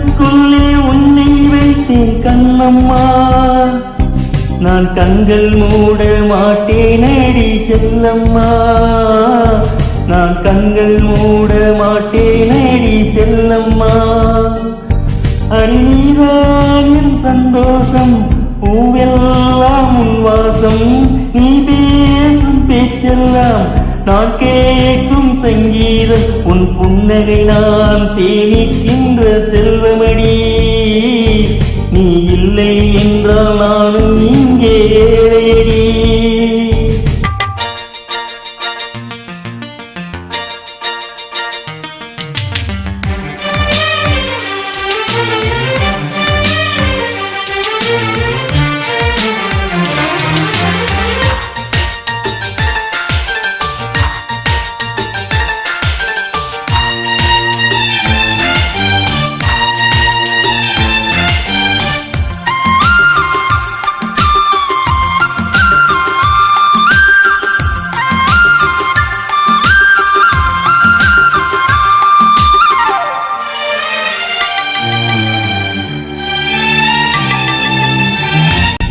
கண்ணுக்குள்ளே உன்னை வைத்தேன் கண்ணம்மா, நான் கண்கள் மூட மாட்டேனடி செல்லம்மா, நான் கண்கள் மூட மாட்டேனடி செல்லம்மா. அடிநீதான் என் சந்தோஷம், பூவெல்லாம் உன் வாசம், நீ பேசும் பேச்செல்லாம் நான் கேட்கும் சங்கீதம், உன் புன்னகை நான் சேமிக்கின்ற செல்வமடி, நீ இல்லை என்றால் நானும் இங்கே ஏழையடி.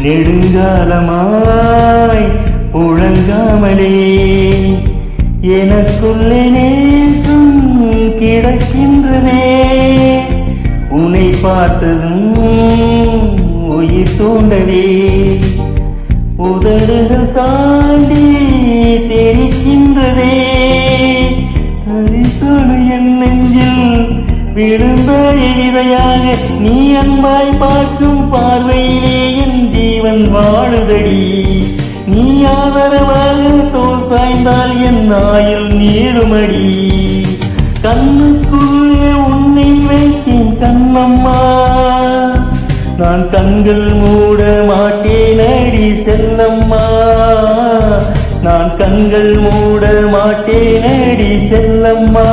நெடுங்காலமாய் புழங்காமலே எனக்குள்ளே நேசம் கிடக்கின்றதே, உன்னை பார்த்ததும் உயிர் தூண்டவே உதடுகள் தாண்டி தெரிக்கின்றதே, கரிசோடு என் நெஞ்சில் விழுந்தாய் விதையாக, நீ அன்பாய் பார்க்கும் பார்வையிலே என் ஜீவன் வாழுதடி, நீ ஆதரவாக தோல் சாய்ந்தால் என் ஆயுள் நீளுமடி. கண்ணுக்குள்ளே உன்னை வைத்தேன் கண்ணம்மா, நான் கண்கள் மூட மாட்டேனடி செல்லம்மா, நான் கண்கள் மூட மாட்டேனடி செல்லம்மா.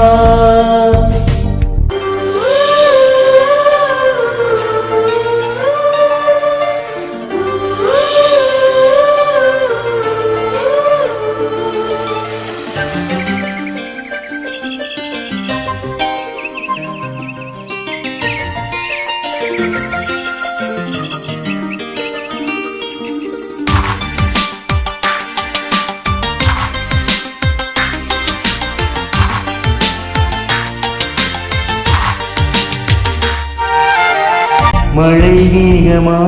மழை மேகமா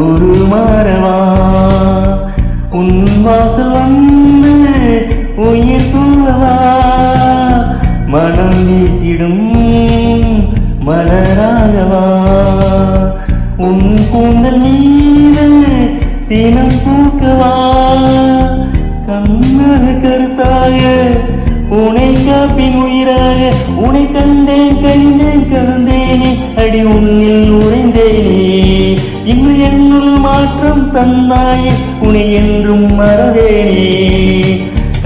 ஒரு மாறவா, உன் வாசல் வந்து உயிர் தூவா, மனம் வீசிடும் மலராகவா, உன் கூந்தல் மீது தினம் பூக்கவா, கண்ணது கருத்தாக உனை காப்பின் உயிராக, உனை கண்டேன் கழிந்தேன் கலந்தேனே அடி உன்னில் உறைந்தேனே, இன்று என்னுள் மாற்றம் தந்தாயே உனை என்றும் மறவேனே.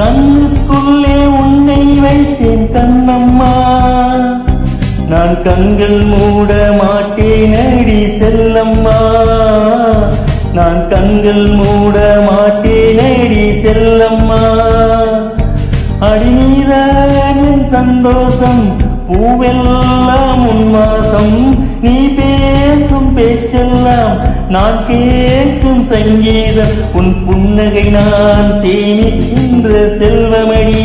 கண்ணுக்குள்ளே உன்னை வைத்தேன் கண்ணம்மா, நான் கண்கள் மூட மாட்டேனடி செல்லம்மா, நான் கண்கள் மூட மாட்டேனடி செல்லம்மா. அடிநீதான் என் சந்தோஷம், பூவெல்லாம் உன் வாசம், நீ பேசும் பேச்செல்லாம் நான் கேட்கும் சங்கீதம், உன் புன்னகை நான் சேமிக்கின்ற செல்வமடி.